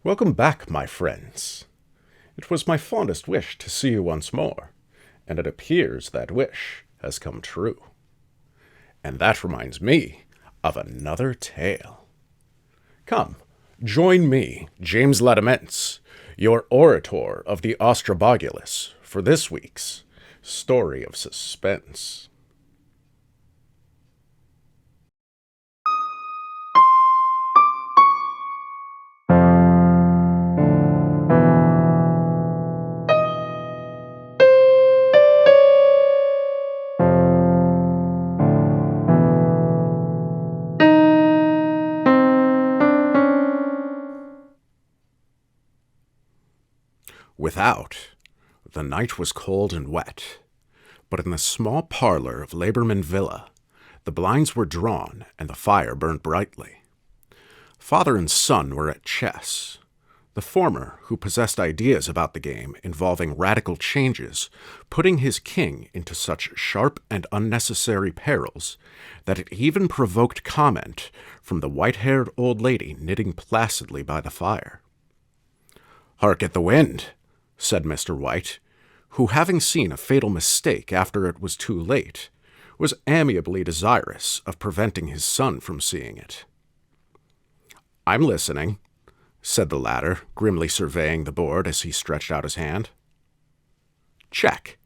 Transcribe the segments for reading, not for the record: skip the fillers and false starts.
Welcome back, my friends. It was my fondest wish to see you once more, and it appears that wish has come true. And that reminds me of another tale. Come, join me, James Démence, your Orator of the Ostrobogulous, for this week's Story of Suspense. Without, the night was cold and wet, but in the small parlor of Laborman Villa, the blinds were drawn and the fire burned brightly. Father and son were at chess, the former, who possessed ideas about the game involving radical changes, putting his king into such sharp and unnecessary perils that it even provoked comment from the white-haired old lady knitting placidly by the fire. "Hark at the wind," said Mr. White, who, having seen a fatal mistake after it was too late, was amiably desirous of preventing his son from seeing it. "I'm listening," said the latter, grimly surveying the board as he stretched out his hand. "Check."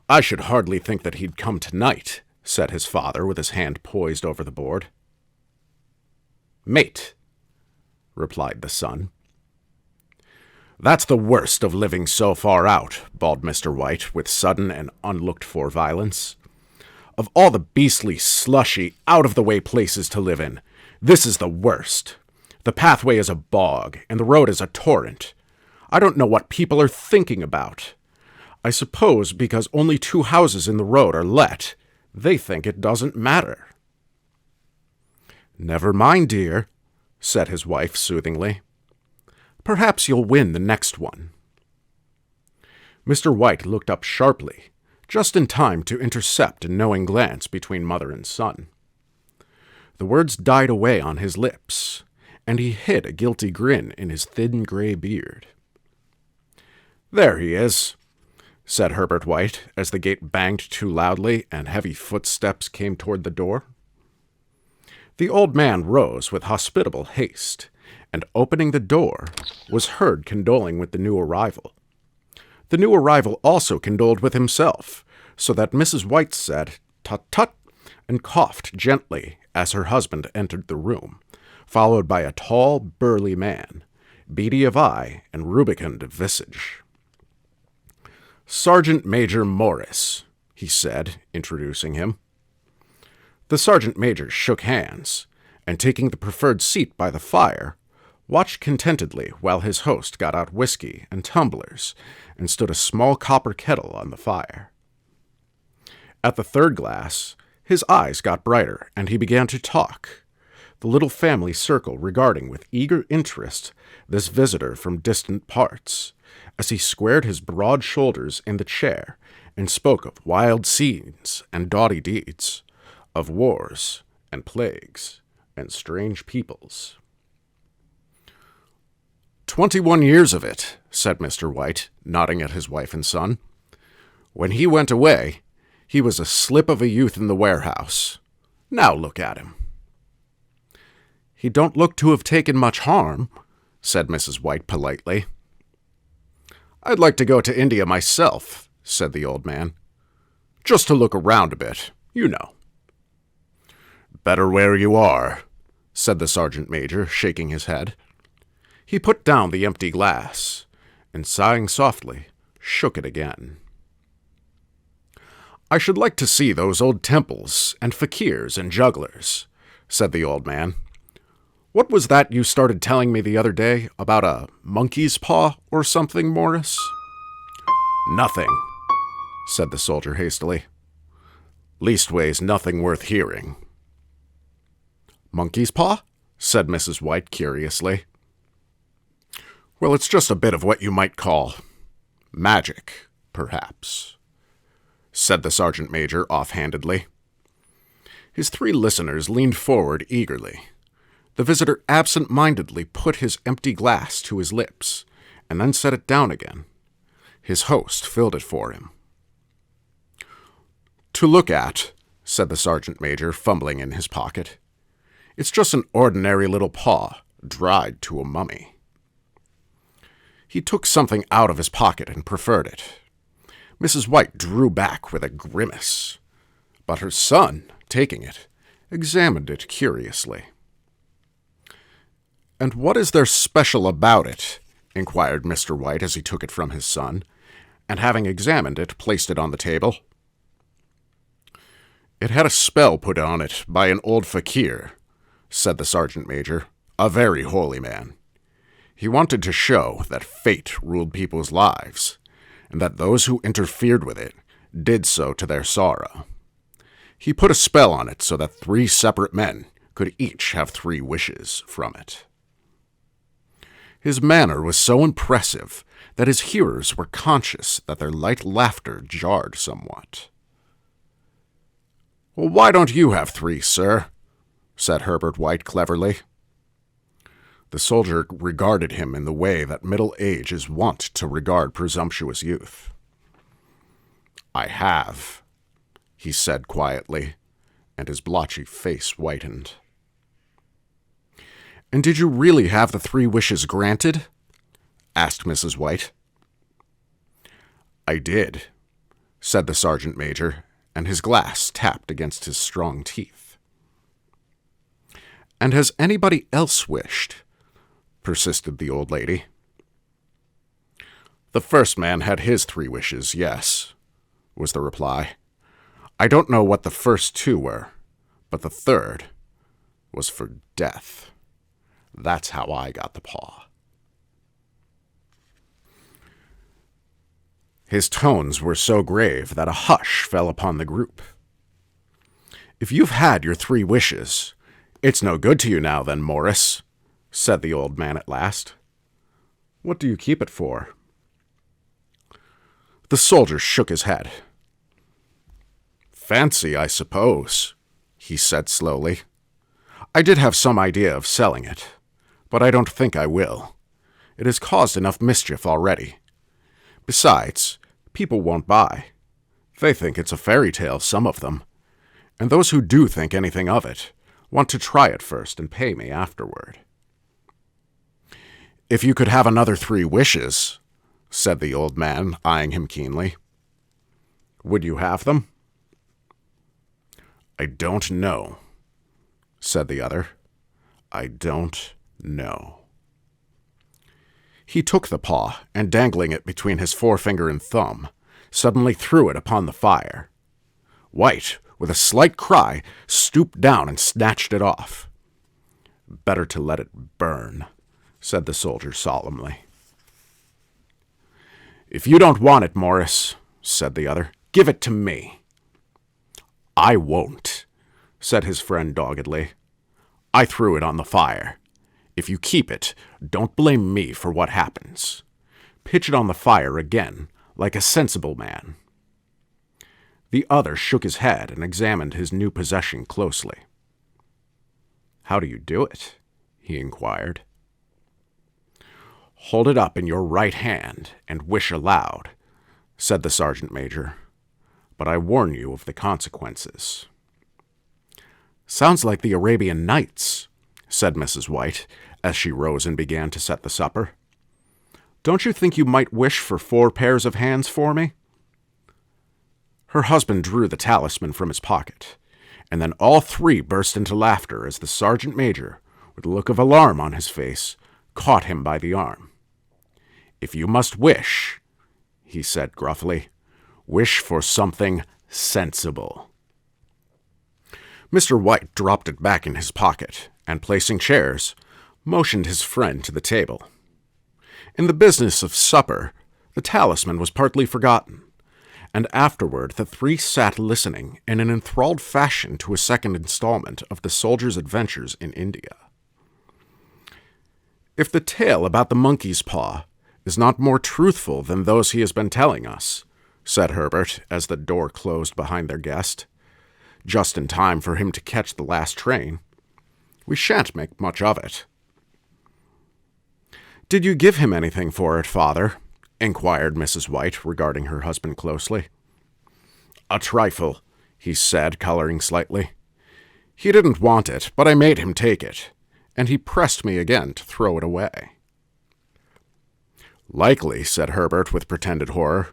"I should hardly think that he'd come tonight," said his father with his hand poised over the board. "Mate," replied the son. "That's the worst of living so far out," bawled Mr. White with sudden and unlooked-for violence. "Of all the beastly, slushy, out-of-the-way places to live in, this is the worst. The pathway is a bog, and the road is a torrent. I don't know what people are thinking about. I suppose because only 2 houses in the road are let, they think it doesn't matter." "Never mind, dear," said his wife soothingly. "Perhaps you'll win the next one." Mr. White looked up sharply, just in time to intercept a knowing glance between mother and son. The words died away on his lips, and he hid a guilty grin in his thin gray beard. "There he is," said Herbert White, as the gate banged too loudly and heavy footsteps came toward the door. The old man rose with hospitable haste, and opening the door, was heard condoling with the new arrival. The new arrival also condoled with himself, so that Mrs. White said, "Tut-tut," and coughed gently as her husband entered the room, followed by a tall, burly man, beady of eye and rubicund of visage. "Sergeant Major Morris," he said, introducing him. The sergeant major shook hands, and taking the preferred seat by the fire, watched contentedly while his host got out whiskey and tumblers and stood a small copper kettle on the fire. At the 3rd glass, his eyes got brighter, and he began to talk, the little family circle regarding with eager interest this visitor from distant parts, as he squared his broad shoulders in the chair and spoke of wild scenes and doughty deeds, of wars and plagues and strange peoples. 21 years of it," said Mr. White, nodding at his wife and son. "When he went away, he was a slip of a youth in the warehouse. Now look at him." "He don't look to have taken much harm," said Mrs. White politely. "I'd like to go to India myself," said the old man. "Just to look around a bit, you know." "Better where you are," said the sergeant major, shaking his head. He put down the empty glass, and sighing softly, shook it again. "I should like to see those old temples and fakirs and jugglers," said the old man. "What was that you started telling me the other day about a monkey's paw or something, Morris?" "Nothing," said the soldier hastily. "Leastways, nothing worth hearing." "Monkey's paw?" said Mrs. White curiously. "Well, it's just a bit of what you might call magic, perhaps," said the sergeant major offhandedly. His 3 listeners leaned forward eagerly. The visitor absent-mindedly put his empty glass to his lips, and then set it down again. His host filled it for him. "To look at," said the sergeant major, fumbling in his pocket. "It's just an ordinary little paw, dried to a mummy." He took something out of his pocket and proffered it. Mrs. White drew back with a grimace, but her son, taking it, examined it curiously. "And what is there special about it?" inquired Mr. White as he took it from his son, and having examined it, placed it on the table. "It had a spell put on it by an old fakir," said the sergeant major, "a very holy man. He wanted to show that fate ruled people's lives, and that those who interfered with it did so to their sorrow. He put a spell on it so that 3 separate men could each have 3 wishes from it." His manner was so impressive that his hearers were conscious that their light laughter jarred somewhat. "Well, why don't you have 3, sir?" said Herbert White cleverly. The soldier regarded him in the way that middle age is wont to regard presumptuous youth. "I have," he said quietly, and his blotchy face whitened. "And did you really have the 3 wishes granted?" asked Mrs. White. "I did," said the sergeant major, and his glass tapped against his strong teeth. "And has anybody else wished?" persisted the old lady. "The first man had his 3 wishes, yes," was the reply. "I don't know what the first 2 were, but the third was for death. That's how I got the paw." His tones were so grave that a hush fell upon the group. "If you've had your 3 wishes, it's no good to you now then, Morris," said the old man at last. "What do you keep it for?" The soldier shook his head. "Fancy, I suppose," he said slowly. "I did have some idea of selling it, but I don't think I will. It has caused enough mischief already. Besides, people won't buy. They think it's a fairy tale, some of them, and those who do think anything of it want to try it first and pay me afterward." "If you could have another 3 wishes," said the old man, eyeing him keenly, "would you have them?" "I don't know," said the other. "I don't know." He took the paw, and dangling it between his forefinger and thumb, suddenly threw it upon the fire. White, with a slight cry, stooped down and snatched it off. "Better to let it burn," said the soldier solemnly. "If you don't want it, Morris," said the other, "give it to me." "I won't," said his friend doggedly. "I threw it on the fire. If you keep it, don't blame me for what happens. Pitch it on the fire again, like a sensible man." The other shook his head and examined his new possession closely. "How do you do it?" he inquired. "Hold it up in your right hand and wish aloud," said the sergeant major. "But I warn you of the consequences." "Sounds like the Arabian Nights," said Mrs. White, as she rose and began to set the supper. "Don't you think you might wish for 4 pairs of hands for me?" Her husband drew the talisman from his pocket, and then all 3 burst into laughter as the sergeant major, with a look of alarm on his face, caught him by the arm. "If you must wish," he said gruffly, "wish for something sensible." Mr. White dropped it back in his pocket, and placing chairs, motioned his friend to the table. In the business of supper, the talisman was partly forgotten, and afterward the 3 sat listening in an enthralled fashion to a second installment of the soldier's adventures in India. "If the tale about the Monkeys Paw is not more truthful than those he has been telling us," said Herbert as the door closed behind their guest, just in time for him to catch the last train, We shan't make much of it." "Did you give him anything for it, father?" inquired Mrs. White, regarding her husband closely. "A trifle," he said, coloring slightly. "He didn't want it, but I made him take it, and he pressed me again to throw it away." "Likely," said Herbert with pretended horror.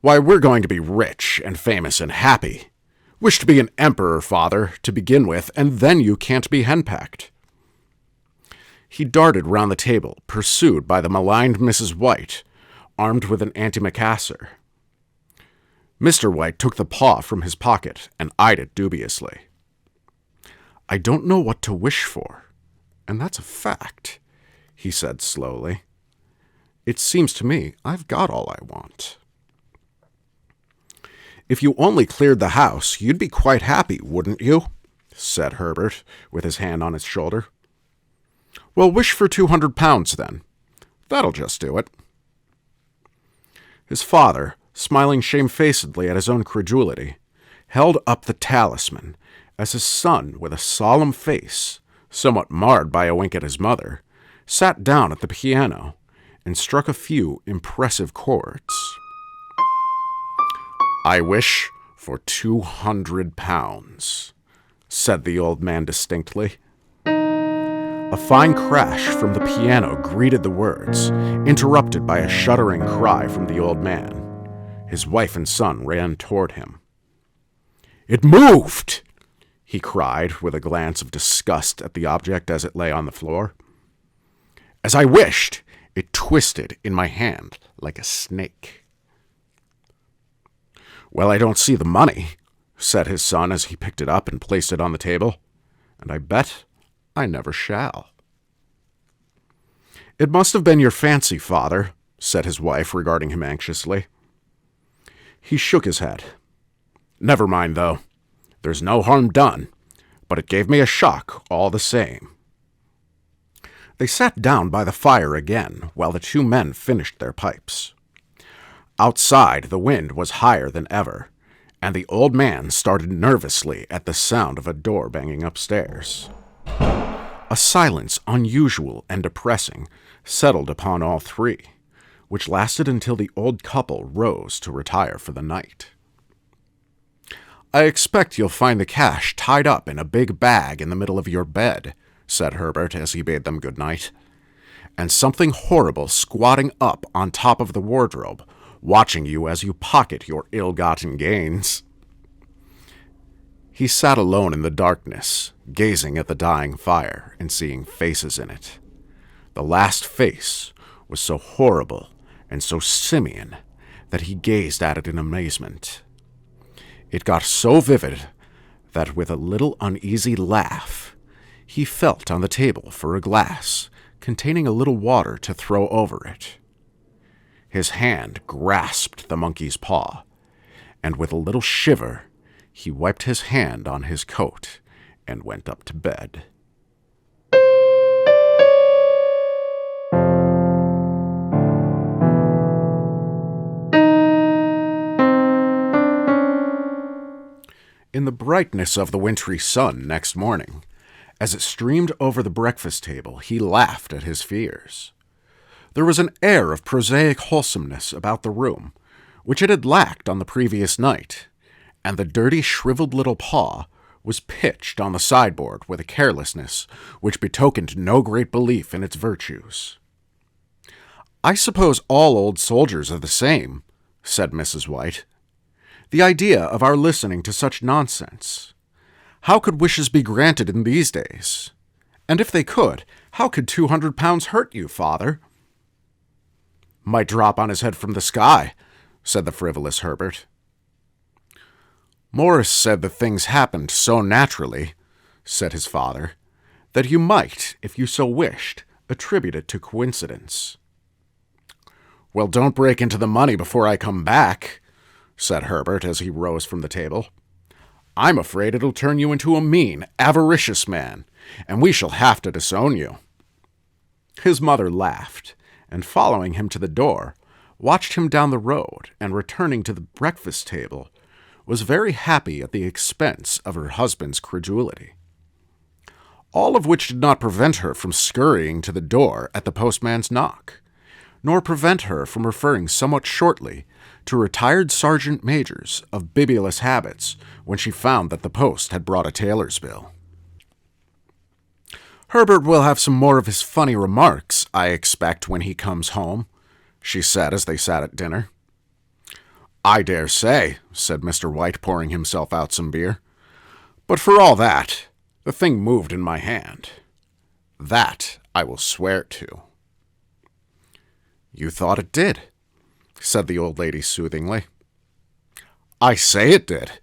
"Why, we're going to be rich and famous and happy. Wish to be an emperor, father, to begin with, and then you can't be henpecked." He darted round the table, pursued by the maligned Mrs. White, armed with an antimacassar. Mr. White took the paw from his pocket and eyed it dubiously. "I don't know what to wish for, and that's a fact," he said slowly. "It seems to me I've got all I want." "If you only cleared the house, you'd be quite happy, wouldn't you?" said Herbert, with his hand on his shoulder. "Well, wish for £200, then. That'll just do it." His father, smiling shamefacedly at his own credulity, held up the talisman as his son, with a solemn face, somewhat marred by a wink at his mother, sat down at the piano and struck a few impressive chords. "I wish for £200, said the old man distinctly. A fine crash from the piano greeted the words, interrupted by a shuddering cry from the old man. His wife and son ran toward him. "It moved!" he cried, with a glance of disgust at the object as it lay on the floor. "As I wished, it twisted in my hand like a snake." "Well, I don't see the money," said his son as he picked it up and placed it on the table, "and I bet I never shall." "It must have been your fancy, father," said his wife, regarding him anxiously. He shook his head. "Never mind, though. There's no harm done, but it gave me a shock all the same." They sat down by the fire again while the two men finished their pipes. Outside, the wind was higher than ever, and the old man started nervously at the sound of a door banging upstairs. A silence unusual and depressing settled upon all three, which lasted until the old couple rose to retire for the night. "I expect you'll find the cash tied up in a big bag in the middle of your bed," said Herbert as he bade them good night, "and something horrible squatting up on top of the wardrobe, watching you as you pocket your ill-gotten gains." He sat alone in the darkness, gazing at the dying fire and seeing faces in it. The last face was so horrible and so simian that he gazed at it in amazement. It got so vivid that with a little uneasy laugh, he felt on the table for a glass containing a little water to throw over it. His hand grasped the monkey's paw, and with a little shiver, he wiped his hand on his coat and went up to bed. In the brightness of the wintry sun next morning, as it streamed over the breakfast table, he laughed at his fears. There was an air of prosaic wholesomeness about the room, which it had lacked on the previous night, and the dirty, shriveled little paw was pitched on the sideboard with a carelessness which betokened no great belief in its virtues. "I suppose all old soldiers are the same," said Mrs. White. "The idea of our listening to such nonsense. How could wishes be granted in these days? And if they could, how could £200 hurt you, father?" "Might drop on his head from the sky," said the frivolous Herbert. "Morris said that things happened so naturally," said his father, "that you might, if you so wished, attribute it to coincidence." "Well, don't break into the money before I come back," said Herbert as he rose from the table. "I'm afraid it'll turn you into a mean, avaricious man, and we shall have to disown you." His mother laughed, and following him to the door, watched him down the road, and returning to the breakfast table, was very happy at the expense of her husband's credulity. all of which did not prevent her from scurrying to the door at the postman's knock, nor prevent her from referring somewhat shortly to retired sergeant majors of bibulous habits when she found that the post had brought a tailor's bill. "Herbert will have some more of his funny remarks, I expect, when he comes home," she said as they sat at dinner. "I dare say," said Mr. White, pouring himself out some beer. "But for all that, the thing moved in my hand. That I will swear to." "You thought it did," said the old lady soothingly. "I say it did,"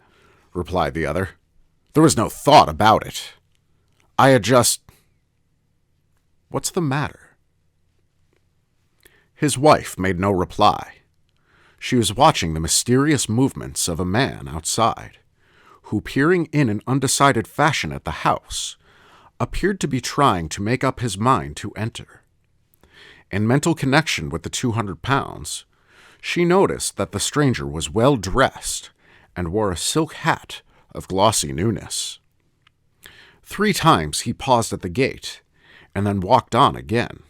replied the other. "There was no thought about it. I had just—" "What's the matter?" His wife made no reply. She was watching the mysterious movements of a man outside, who, peering in an undecided fashion at the house, appeared to be trying to make up his mind to enter. In mental connection with the 200 pounds, she noticed that the stranger was well dressed and wore a silk hat of glossy newness. 3 times he paused at the gate and then walked on again.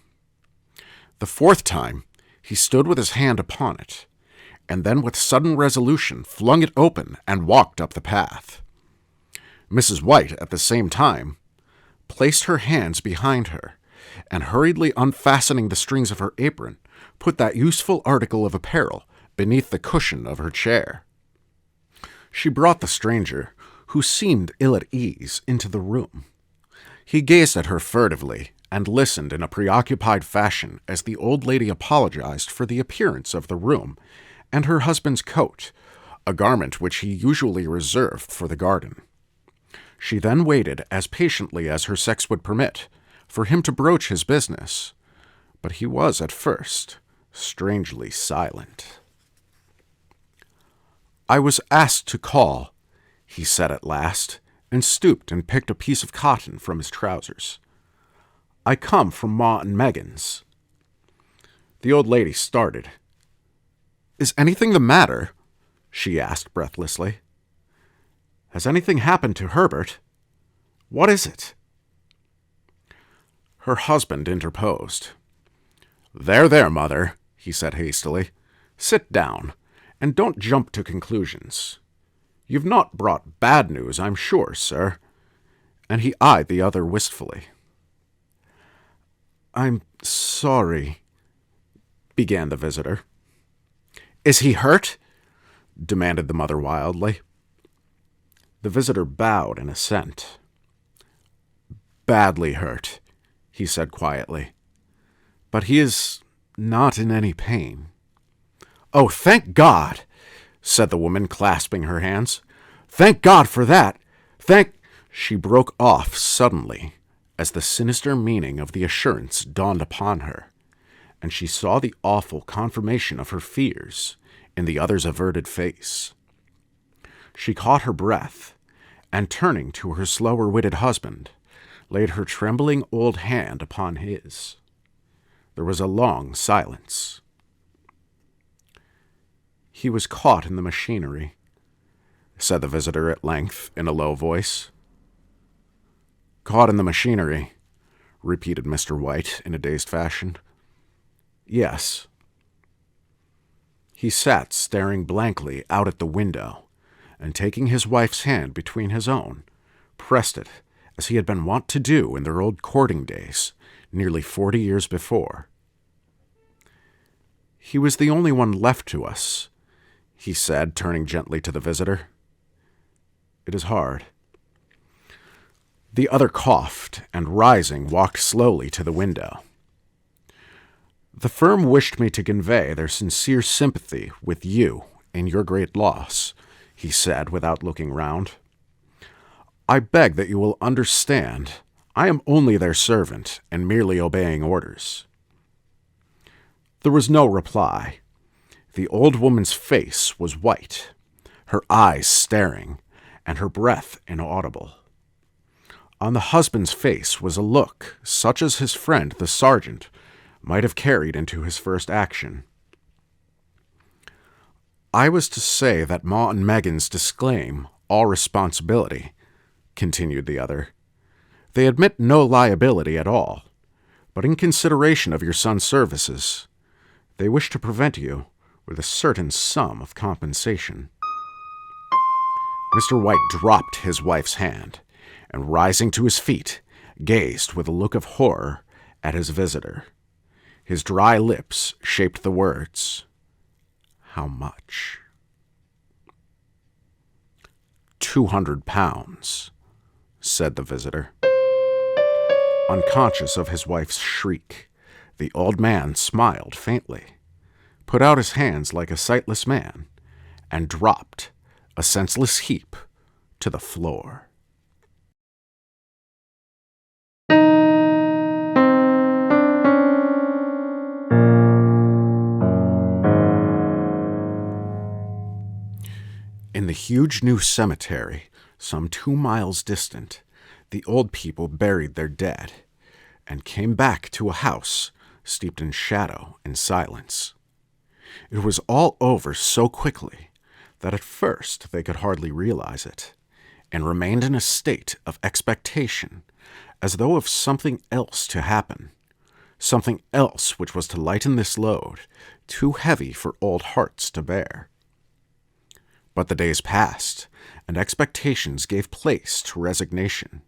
The 4th time he stood with his hand upon it, and then with sudden resolution flung it open and walked up the path. Mrs. White, at the same time, placed her hands behind her, and hurriedly unfastening the strings of her apron, put that useful article of apparel beneath the cushion of her chair. She brought the stranger, who seemed ill at ease, into the room. He gazed at her furtively and listened in a preoccupied fashion as the old lady apologized for the appearance of the room and her husband's coat, a garment which he usually reserved for the garden. She then waited, as patiently as her sex would permit, for him to broach his business, but he was at first strangely silent. "I was asked to call," he said at last, and stooped and picked a piece of cotton from his trousers. "I come from Ma and Megan's." The old lady started. "Is anything the matter?" she asked breathlessly. "Has anything happened to Herbert? What is it?" Her husband interposed. There, mother," he said hastily. "Sit down, and don't jump to conclusions. You've not brought bad news, I'm sure, sir." And he eyed the other wistfully. "I'm sorry," began the visitor. "Is he hurt?" demanded the mother wildly. The visitor bowed in assent. "Badly hurt," he said quietly. "But he is not in any pain." "Oh, thank God!" said the woman, clasping her hands. "Thank God for that! She broke off suddenly as the sinister meaning of the assurance dawned upon her, and she saw the awful confirmation of her fears in the other's averted face. She caught her breath, and turning to her slower-witted husband, laid her trembling old hand upon his. There was a long silence. "He was caught in the machinery," said the visitor at length in a low voice. "Caught in the machinery," repeated Mr. White in a dazed fashion. "Yes." He sat staring blankly out at the window, and taking his wife's hand between his own, pressed it as he had been wont to do in their old courting days, nearly 40 years before. "He was the only one left to us," he said, turning gently to the visitor. "It is hard." The other coughed, and rising, walked slowly to the window. "The firm wished me to convey their sincere sympathy with you in your great loss," he said, without looking round. "I beg that you will understand I am only their servant and merely obeying orders." There was no reply. The old woman's face was white, her eyes staring, and her breath inaudible. On the husband's face was a look such as his friend the sergeant might have carried into his first action. "I was to say that Ma and Megan's disclaim all responsibility," continued the other. They admit no liability at all, but in consideration of your son's services, they wish to prevent you with a certain sum of compensation." Mr. White dropped his wife's hand, and rising to his feet, gazed with a look of horror at his visitor. His dry lips shaped the words, "How much?" £200, said the visitor. Unconscious of his wife's shriek, the old man smiled faintly, put out his hands like a sightless man, and dropped, a senseless heap, to the floor. In the huge new cemetery, some 2 miles distant, the old people buried their dead and came back to a house steeped in shadow and silence. It was all over so quickly that at first they could hardly realize it, and remained in a state of expectation, as though of something else to happen, something else which was to lighten this load, too heavy for old hearts to bear. But the days passed, and expectations gave place to resignation.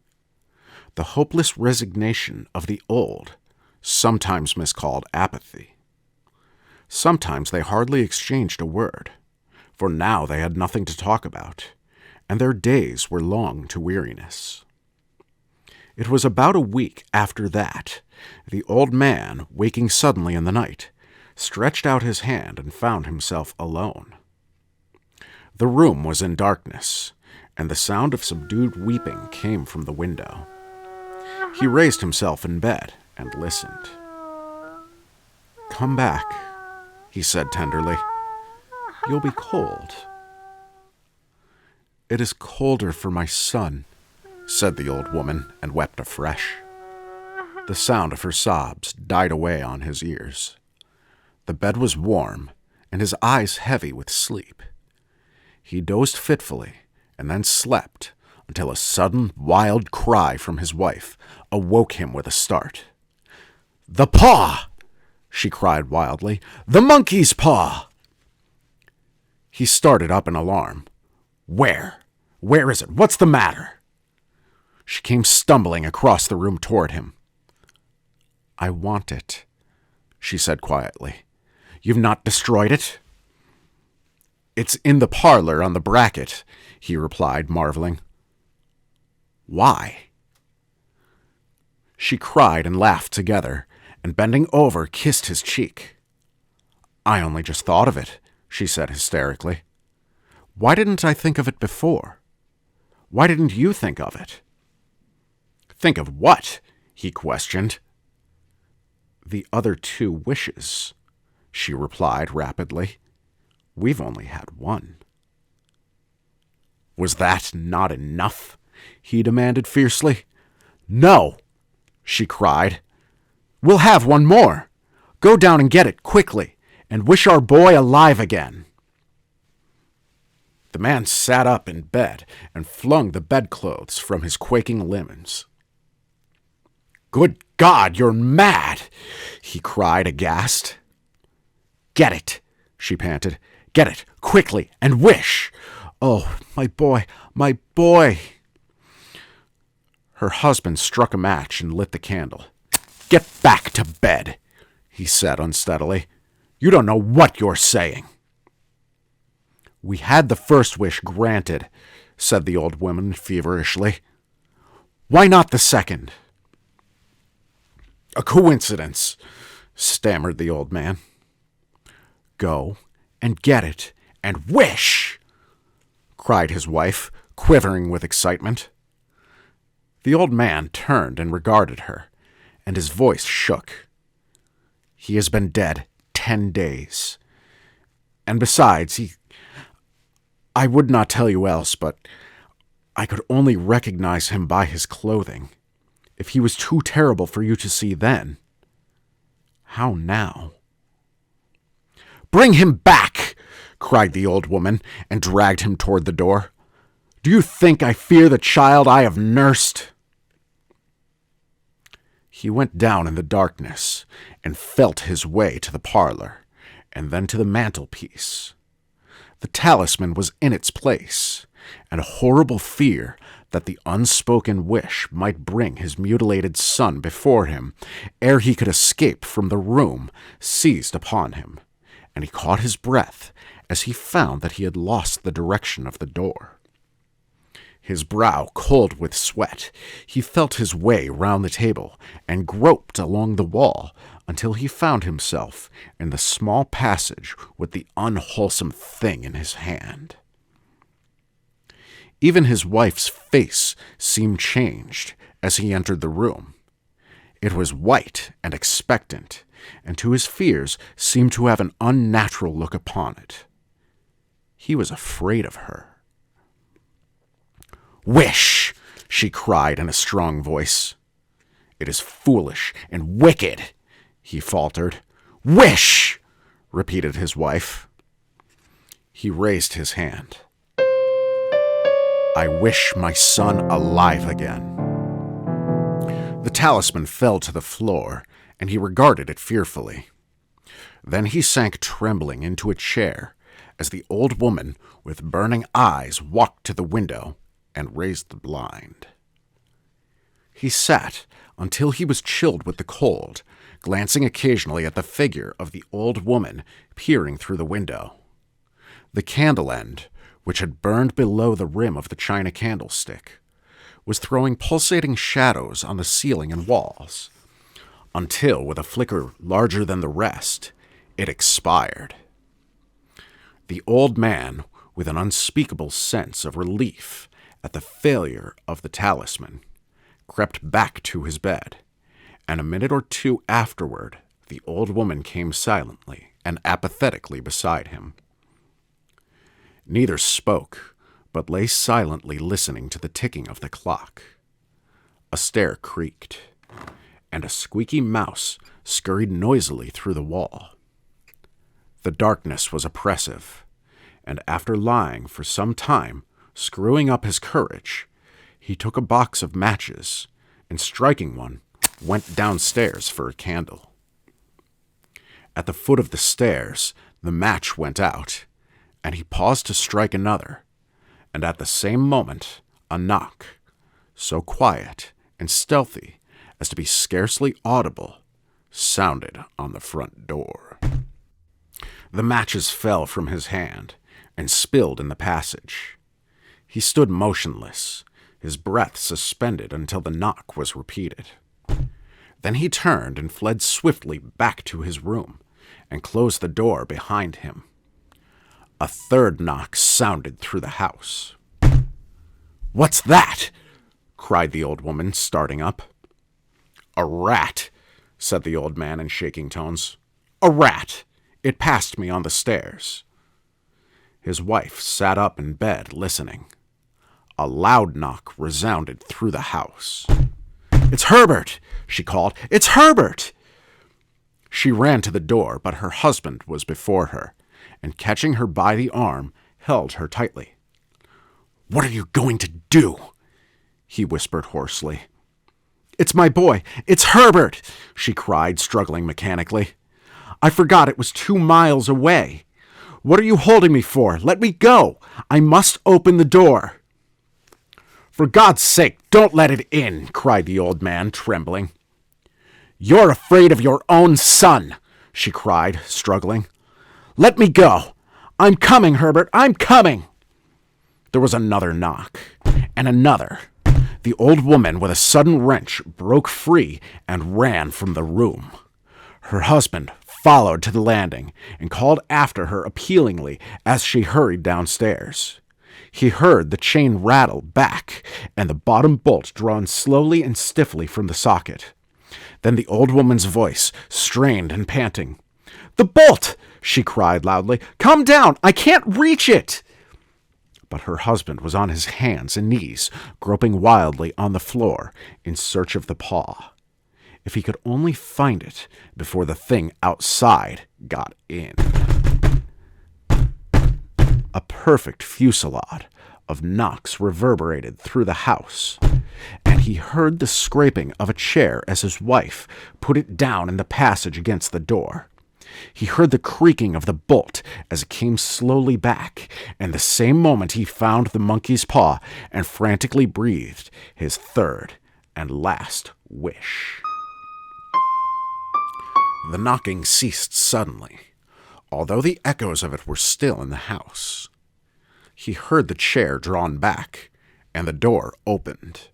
The hopeless resignation of the old, sometimes miscalled apathy. Sometimes they hardly exchanged a word, for now they had nothing to talk about, and their days were long to weariness. It was about a week after that, the old man, waking suddenly in the night, stretched out his hand and found himself alone. The room was in darkness, and the sound of subdued weeping came from the window. He raised himself in bed and listened. "Come back," he said tenderly. "You'll be cold." "It is colder for my son," said the old woman, and wept afresh. The sound of her sobs died away on his ears. The bed was warm, and his eyes heavy with sleep. He dozed fitfully, and then slept until a sudden wild cry from his wife awoke him with a start. "The paw!" she cried wildly. "The monkey's paw!" He started up in alarm. "Where? Where is it? What's the matter?" She came stumbling across the room toward him. "I want it," she said quietly. "You've not destroyed it?" "It's in the parlor on the bracket," he replied, marveling. "Why?" She cried and laughed together, and bending over, kissed his cheek. "I only just thought of it," she said hysterically. "Why didn't I think of it before? Why didn't you think of it?" "Think of what?" he questioned. "The other 2 wishes," she replied rapidly. "We've only had one." "Was that not enough?" he demanded fiercely. "No," she cried. "We'll have one more. Go down and get it quickly, and wish our boy alive again." The man sat up in bed and flung the bedclothes from his quaking limbs. "Good God, you're mad!" he cried, aghast. "Get it," she panted. "Get it, quickly, and wish! Oh, my boy, my boy!" Her husband struck a match and lit the candle. "Get back to bed," he said unsteadily. "You don't know what you're saying." "We had the first wish granted," said the old woman feverishly. "Why not the second?" "A coincidence," stammered the old man. "Go and get it and wish!" cried his wife, quivering with excitement. The old man turned and regarded her, and his voice shook. "He has been dead 10 days. And besides, I would not tell you else, but I could only recognize him by his clothing. If he was too terrible for you to see then, how now?" "Bring him back!" cried the old woman, and dragged him toward the door. "Do you think I fear the child I have nursed?" He went down in the darkness and felt his way to the parlor, and then to the mantelpiece. The talisman was in its place, and a horrible fear that the unspoken wish might bring his mutilated son before him ere he could escape from the room seized upon him, and he caught his breath as he found that he had lost the direction of the door. His brow cold with sweat, he felt his way round the table and groped along the wall until he found himself in the small passage with the unwholesome thing in his hand. Even his wife's face seemed changed as he entered the room. It was white and expectant, and to his fears seemed to have an unnatural look upon it. He was afraid of her. "Wish!" she cried in a strong voice. "It is foolish and wicked," he faltered. "Wish!" repeated his wife. He raised his hand. "I wish my son alive again." The talisman fell to the floor, and he regarded it fearfully. Then he sank trembling into a chair as the old woman with burning eyes walked to the window and raised the blind. He sat until he was chilled with the cold, glancing occasionally at the figure of the old woman peering through the window. The candle end, which had burned below the rim of the china candlestick, was throwing pulsating shadows on the ceiling and walls, until, with a flicker larger than the rest, it expired. The old man, with an unspeakable sense of relief at the failure of the talisman, crept back to his bed, and a minute or two afterward the old woman came silently and apathetically beside him. Neither spoke, but lay silently listening to the ticking of the clock. A stair creaked, and a squeaky mouse scurried noisily through the wall. The darkness was oppressive, and after lying for some time, screwing up his courage, he took a box of matches, and striking one, went downstairs for a candle. At the foot of the stairs, the match went out, and he paused to strike another, and at the same moment, a knock, so quiet and stealthy as to be scarcely audible, sounded on the front door. The matches fell from his hand and spilled in the passage. He stood motionless, his breath suspended until the knock was repeated. Then he turned and fled swiftly back to his room and closed the door behind him. A third knock sounded through the house. "What's that?" cried the old woman, starting up. "A rat," said the old man in shaking tones. "A rat. It passed me on the stairs." His wife sat up in bed, listening. A loud knock resounded through the house. "It's Herbert!" she called. "It's Herbert!" She ran to the door, but her husband was before her, and catching her by the arm, held her tightly. "What are you going to do?" he whispered hoarsely. "It's my boy! It's Herbert!" she cried, struggling mechanically. "I forgot it was 2 miles away. What are you holding me for? Let me go! I must open the door." "For God's sake, don't let it in!" cried the old man, trembling. "You're afraid of your own son!" she cried, struggling. "Let me go! I'm coming, Herbert, I'm coming!" There was another knock, and another. The old woman, with a sudden wrench, broke free and ran from the room. Her husband followed to the landing and called after her appealingly as she hurried downstairs. He heard the chain rattle back and the bottom bolt drawn slowly and stiffly from the socket. Then the old woman's voice, strained and panting. "The bolt!" she cried loudly. "Come down! I can't reach it!" But her husband was on his hands and knees, groping wildly on the floor in search of the paw. If he could only find it before the thing outside got in. A perfect fusillade of knocks reverberated through the house. and he heard the scraping of a chair as his wife put it down in the passage against the door. He heard the creaking of the bolt as it came slowly back, and the same moment he found the monkey's paw and frantically breathed his third and last wish. The knocking ceased suddenly, although the echoes of it were still in the house. He heard the chair drawn back, and the door opened.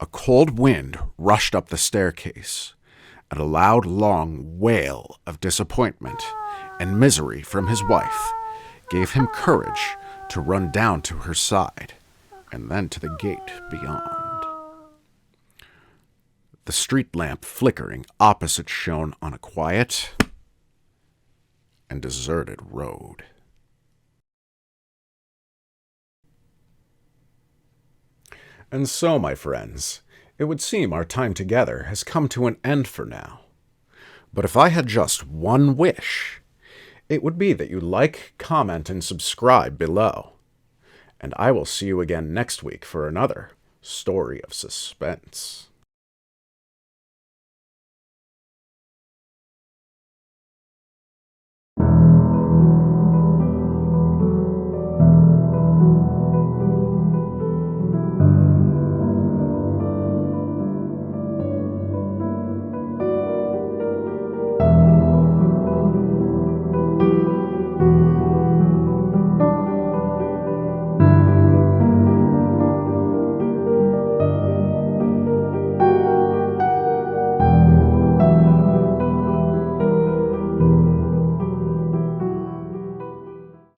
A cold wind rushed up the staircase, and a loud, long wail of disappointment and misery from his wife gave him courage to run down to her side, and then to the gate beyond. The street lamp flickering opposite shone on a quiet and deserted road. And so, my friends, it would seem our time together has come to an end for now. But if I had just one wish, it would be that you like, comment, and subscribe below. And I will see you again next week for another story of suspense.